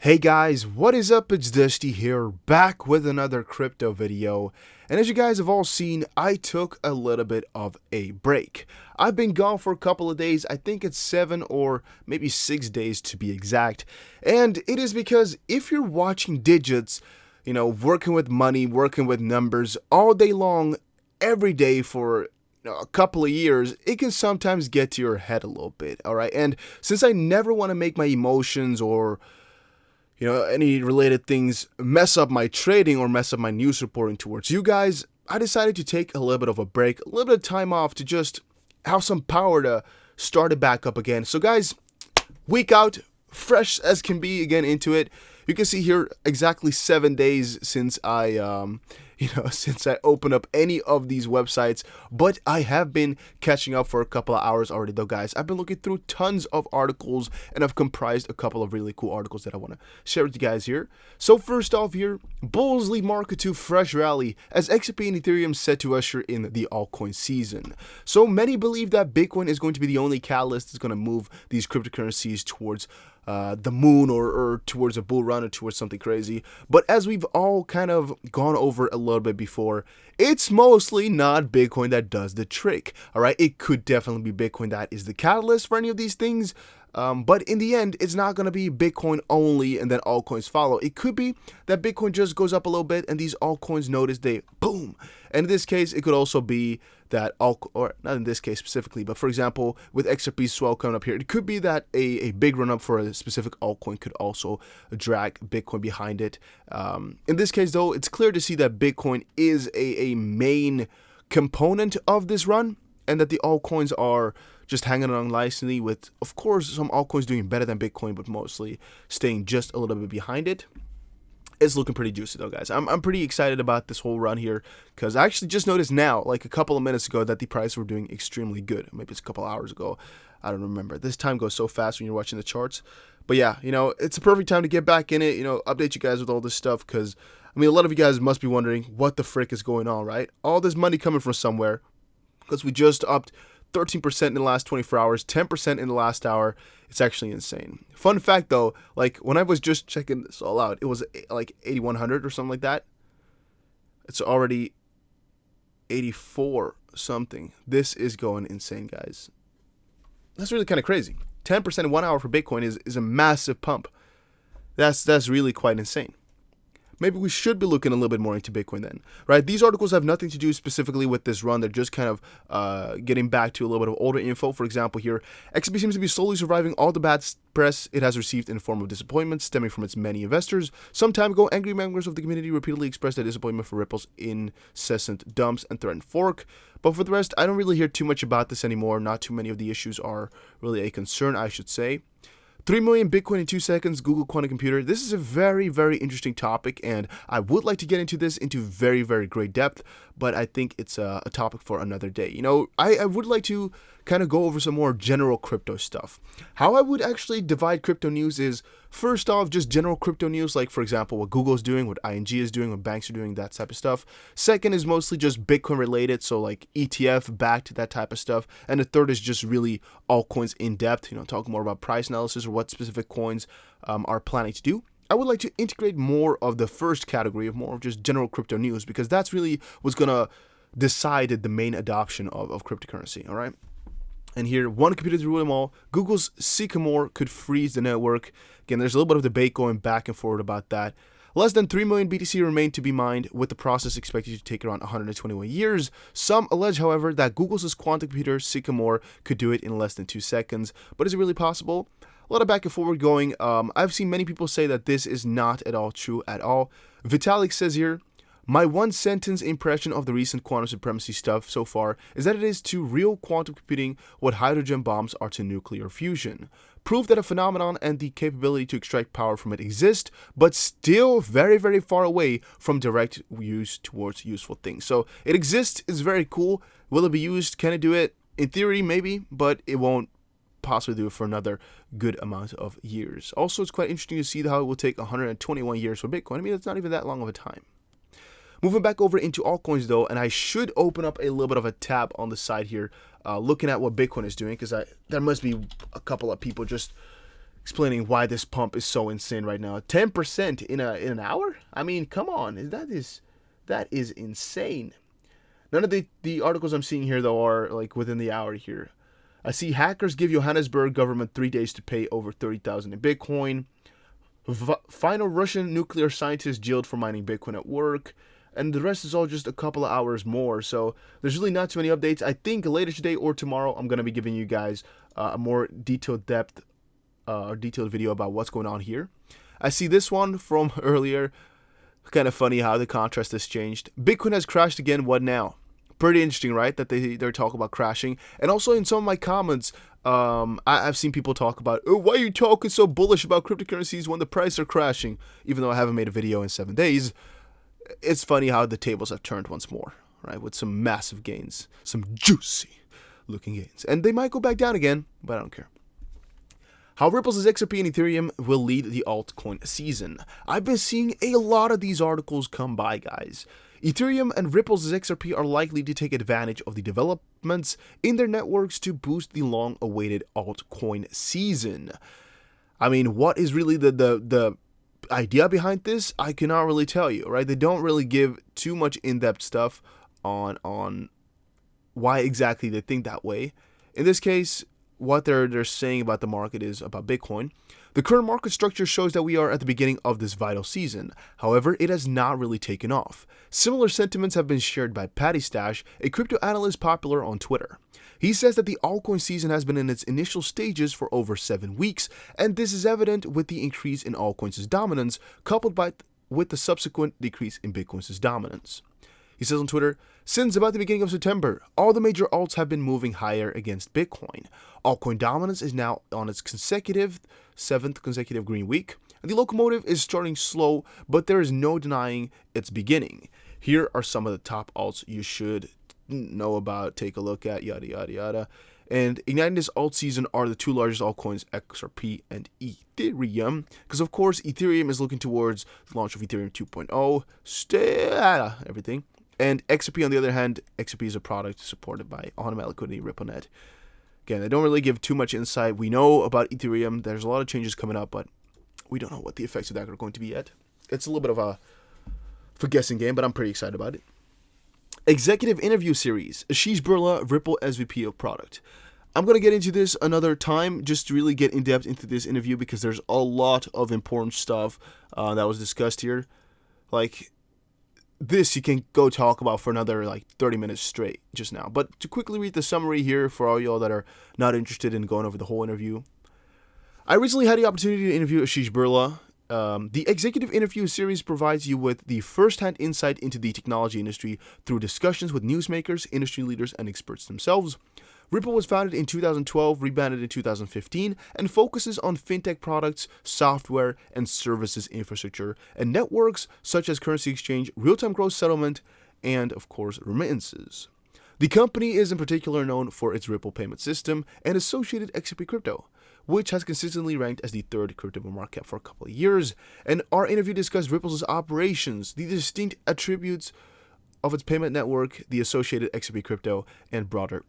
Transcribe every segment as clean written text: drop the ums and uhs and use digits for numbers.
Hey guys, what is up? It's Dusty here, back with another crypto video. And as you guys have all seen, I took a little bit of a break. I've been gone for a couple of days. I think it's 7 or maybe 6 days to be exact. And it is because if you're watching digits, working with money, working with numbers all day long, every day for a couple of years, it can sometimes get to your head a little bit, all right? And since I never want to make my emotions or any related things mess up my trading or mess up my news reporting towards you guys, I decided to take a little bit of a break, a little bit of time off to just have some power to start it back up again. So guys, week out, fresh as can be again into it. You can see here exactly 7 days since I since I opened up any of these websites, but I have been catching up for a couple of hours already though, guys. I've been looking through tons of articles and I've comprised a couple of really cool articles that I want to share with you guys here. So first off here, bulls lead market to fresh rally as XRP and Ethereum set to usher in the altcoin season. So many believe that Bitcoin is going to be the only catalyst that's going to move these cryptocurrencies towards the moon or towards a bull run or towards something crazy. But as we've all kind of gone over a little bit before, it's mostly not Bitcoin that does the trick. All right, it could definitely be Bitcoin that is the catalyst for any of these things. But in the end, it's not going to be Bitcoin only and then altcoins follow. It could be that Bitcoin just goes up a little bit and these altcoins notice they boom. And in this case, it could also be that or not in this case specifically, but for example, with XRP swell coming up here, it could be that a big run up for a specific altcoin could also drag Bitcoin behind it. In this case, though, it's clear to see that Bitcoin is a main component of this run and that the altcoins are just hanging on nicely with, of course, some altcoins doing better than Bitcoin, but mostly staying just a little bit behind it. It's looking pretty juicy though, guys. I'm pretty excited about this whole run here because I actually just noticed now, like a couple of minutes ago, that the prices were doing extremely good. Maybe it's a couple hours ago. I don't remember. This time goes so fast when you're watching the charts. But yeah, it's a perfect time to get back in it, update you guys with all this stuff because, a lot of you guys must be wondering what the frick is going on, right? All this money coming from somewhere because we just upped 13% in the last 24 hours, 10% in the last hour. It's actually insane. Fun fact though, like when I was just checking this all out, it was like 8,100 or something like that. It's already 84 something. This is going insane, guys. That's really kind of crazy. 10% in 1 hour for Bitcoin is a massive pump. That's really quite insane. Maybe we should be looking a little bit more into Bitcoin then, right? These articles have nothing to do specifically with this run. They're just kind of getting back to a little bit of older info. For example, here, XRP seems to be slowly surviving all the bad press it has received in the form of disappointment stemming from its many investors. Some time ago, angry members of the community repeatedly expressed their disappointment for Ripple's incessant dumps and threatened fork. But for the rest, I don't really hear too much about this anymore. Not too many of the issues are really a concern, I should say. 3 million Bitcoin in 2 seconds, Google quantum computer. This is a very, very interesting topic, and I would like to get into this into very, very great depth, but I think it's a topic for another day. I would like to kind of go over some more general crypto stuff. How I would actually divide crypto news is, first off, just general crypto news, like, for example, what Google is doing, what ING is doing, what banks are doing, that type of stuff. Second is mostly just Bitcoin related, so like ETF backed, that type of stuff. And the third is just really altcoins in depth, talking more about price analysis or what specific coins are planning to do. I would like to integrate more of the first category of more of just general crypto news because that's really what's going to decide the main adoption of cryptocurrency, all right? And here, one computer to rule them all. Google's Sycamore could freeze the network. Again, there's a little bit of debate going back and forth about that. Less than 3 million BTC remain to be mined, with the process expected to take around 121 years. Some allege, however, that Google's quantum computer, Sycamore, could do it in less than 2 seconds. But is it really possible? A lot of back and forward going. I've seen many people say that this is not at all true at all. Vitalik says here, my one-sentence impression of the recent quantum supremacy stuff so far is that it is to real quantum computing what hydrogen bombs are to nuclear fusion. Proof that a phenomenon and the capability to extract power from it exist, but still very, very far away from direct use towards useful things. So it exists, it's very cool. Will it be used? Can it do it? In theory, maybe, but it won't possibly do it for another good amount of years. Also, it's quite interesting to see how it will take 121 years for Bitcoin. It's not even that long of a time. Moving back over into altcoins though, and I should open up a little bit of a tab on the side here, looking at what Bitcoin is doing, because there must be a couple of people just explaining why this pump is so insane right now. 10% in an hour? I mean, come on, that is insane. None of the articles I'm seeing here though are like within the hour here. I see hackers give Johannesburg government 3 days to pay over 30,000 in Bitcoin. Final Russian nuclear scientist jailed for mining Bitcoin at work. And the rest is all just a couple of hours more. So there's really not too many updates. I think later today or tomorrow I'm going to be giving you guys a more detailed video about what's going on here. I see this one from earlier. Kind of funny how the contrast has changed. Bitcoin has crashed again. What now? Pretty interesting, right? That they're talking about crashing. And also in some of my comments, I've seen people talk about, oh, why are you talking so bullish about cryptocurrencies when the prices are crashing? Even though I haven't made a video in 7 days. It's funny how the tables have turned once more, right? With some massive gains, some juicy looking gains. And they might go back down again, but I don't care. How Ripple's XRP and Ethereum will lead the altcoin season. I've been seeing a lot of these articles come by, guys. Ethereum and Ripple's XRP are likely to take advantage of the developments in their networks to boost the long-awaited altcoin season. I mean, what is really the idea behind this? I cannot really tell you, right? They don't really give too much in-depth stuff on why exactly they think that way. In this case, what they're saying about the market is about Bitcoin. The current market structure shows that we are at the beginning of this vital season. However, it has not really taken off. Similar sentiments have been shared by Patty Stash, a crypto analyst popular on Twitter. He says that the altcoin season has been in its initial stages for over 7 weeks, and this is evident with the increase in altcoins' dominance, coupled with the subsequent decrease in Bitcoin's dominance. He says on Twitter, since about the beginning of September, all the major alts have been moving higher against Bitcoin. Altcoin dominance is now on its 7th consecutive green week, and the locomotive is starting slow, but there is no denying its beginning. Here are some of the top alts you should know about, take a look at, yada yada yada. And igniting this alt season are the 2 largest altcoins, XRP and Ethereum, because of course Ethereum is looking towards the launch of Ethereum 2.0, everything. And XRP, on the other hand, XRP is a product supported by on-demand liquidity, RippleNet. Again, they don't really give too much insight. We know about Ethereum. There's a lot of changes coming up, but we don't know what the effects of that are going to be yet. It's a little bit of a guessing game, but I'm pretty excited about it. Executive interview series. Ashish Birla, Ripple SVP of product. I'm going to get into this another time just to really get in depth into this interview because there's a lot of important stuff that was discussed here. Like, this you can go talk about for another 30 minutes straight just now. But to quickly read the summary here for all y'all that are not interested in going over the whole interview. I recently had the opportunity to interview Ashish Birla. The executive interview series provides you with the first-hand insight into the technology industry through discussions with newsmakers, industry leaders, and experts themselves. Ripple was founded in 2012, rebranded in 2015, and focuses on fintech products, software, and services infrastructure, and networks such as currency exchange, real-time gross settlement, and, of course, remittances. The company is in particular known for its Ripple payment system and associated XRP crypto, which has consistently ranked as the 3rd crypto market cap for a couple of years. And our interview discussed Ripple's operations, the distinct attributes of its payment network, the associated XRP crypto, and broader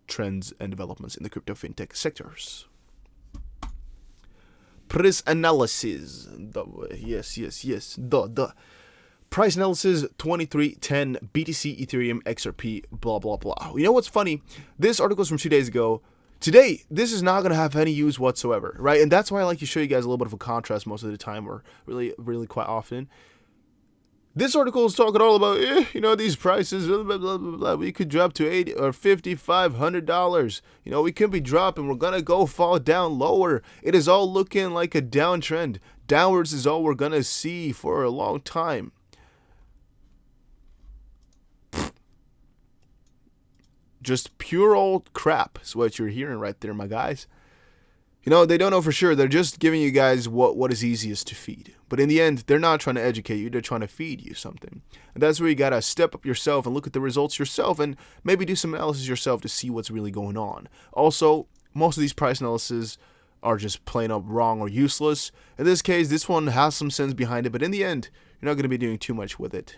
trends and developments in the crypto fintech sectors. Price analysis. Yes. Price analysis 2310 BTC, Ethereum, XRP, blah blah blah. You know what's funny? This article is from 2 days ago. Today, this is not going to have any use whatsoever, right? And that's why I like to show you guys a little bit of a contrast most of the time, or really quite often. This article is talking all about, these prices, blah, blah, blah, blah. We could drop to $80 or $5,500. We could be dropping. We're going to fall down lower. It is all looking like a downtrend. Downwards is all we're going to see for a long time. Just pure old crap is what you're hearing right there, my guys. They don't know for sure. They're just giving you guys what is easiest to feed. But in the end, they're not trying to educate you. They're trying to feed you something. And that's where you got to step up yourself and look at the results yourself and maybe do some analysis yourself to see what's really going on. Also, most of these price analyses are just plain up wrong or useless. In this case, this one has some sense behind it. But in the end, you're not going to be doing too much with it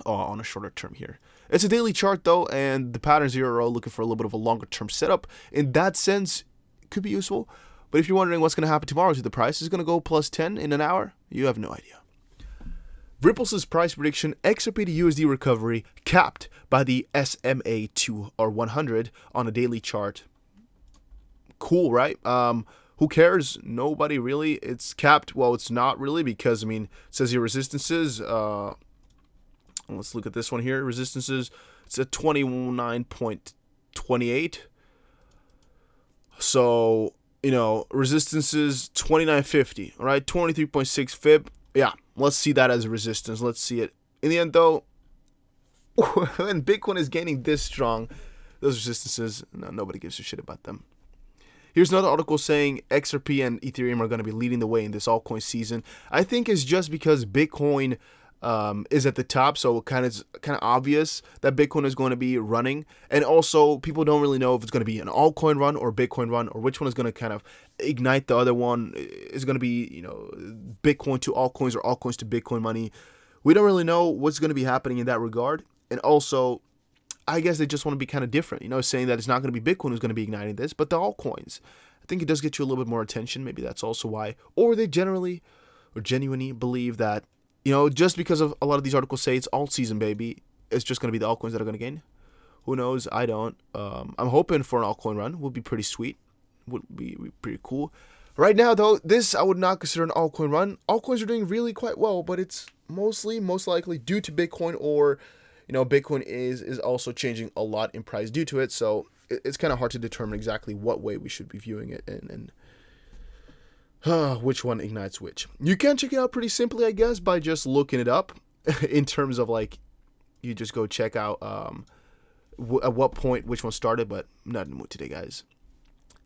on a shorter term here. It's a daily chart, though, and the patterns here are all looking for a little bit of a longer term setup. In that sense, could be useful, But if you're wondering what's going to happen tomorrow to the price, is it going to go plus 10 in an hour? You have no idea. Ripple's price prediction, XRP to USD recovery capped by the SMA 2 or 100 on a daily chart. Cool, right? Who cares? Nobody really. It's capped. Well, it's not really because, I mean, it says here resistances. Let's look at this one here. Resistances, it's at 29.28. So, you know, resistances 29.50, all right? 23.6 fib. Yeah, let's see that as a resistance. Let's see it. In the end, though, when Bitcoin is gaining this strong, those resistances, no, nobody gives a shit about them. Here's another article saying XRP and Ethereum are going to be leading the way in this altcoin season. I think it's just because Bitcoin is at the top, so it's kind of obvious that Bitcoin is going to be running, and also people don't really know if it's going to be an altcoin run or Bitcoin run, or which one is going to kind of ignite the other one. Is going to be, you know, Bitcoin to altcoins or altcoins to Bitcoin money. We don't really know what's going to be happening in that regard, and also I guess they just want to be kind of different, you know, saying that it's not going to be Bitcoin who's going to be igniting this, but the altcoins. I think it does get you a little bit more attention. Maybe that's also why, or they genuinely believe that, you know, just because of a lot of these articles say it's alt season, baby, it's just going to be the altcoins that are going to gain. Who knows? I don't. I'm hoping for an altcoin run. Would be pretty sweet. Would be pretty cool. Right now, though, this I would not consider an altcoin run. Altcoins are doing really quite well, but it's most likely due to Bitcoin, or, you know, Bitcoin is also changing a lot in price due to it. So it's kind of hard to determine exactly what way we should be viewing it and which one ignites which. You can check it out pretty simply, I guess, by just looking it up in terms of, like, you just go check out at what point which one started, but I'm not in the mood today, guys.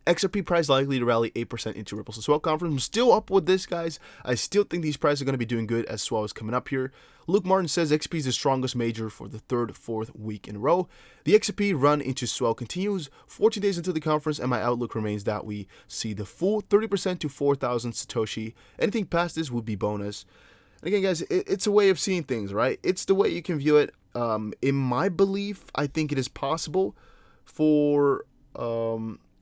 XRP price likely to rally 8% into Ripple's swell conference. I'm still up with this, guys. I still think these prices are going to be doing good as swell is coming up here. Luke Martin says XRP is the strongest major for the fourth week in a row. The XRP run into swell continues 14 days into the conference, and my outlook remains that we see the full 30% to 4,000 Satoshi. Anything past this would be bonus. And again, guys, it's a way of seeing things, right? It's the way you can view it. In my belief, I think it is possible for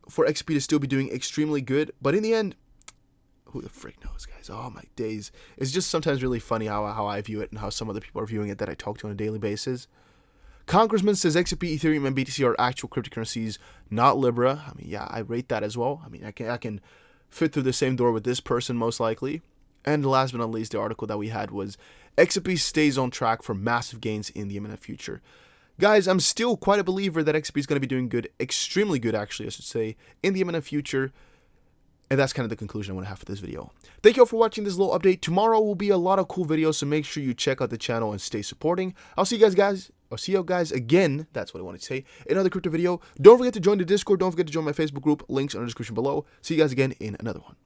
XP to still be doing extremely good, but in the end, who the frick knows, guys? Oh my days. It's just sometimes really funny how I view it and how some other people are viewing it that I talk to on a daily basis. Congressman says XRP, Ethereum, and BTC are actual cryptocurrencies, not Libra. I mean, yeah, I rate that as well. I mean, I can fit through the same door with this person most likely. And last but not least, the article that we had was XRP stays on track for massive gains in the imminent future. Guys, I'm still quite a believer that XRP is going to be doing good, extremely good actually, I should say, in the imminent future. And that's kind of the conclusion I want to have for this video. Thank you all for watching this little update. Tomorrow will be a lot of cool videos, so make sure you check out the channel and stay supporting. I'll see you guys again, that's what I wanted to say, in another crypto video. Don't forget to join the Discord. Don't forget to join my Facebook group. Links are in the description below. See you guys again in another one.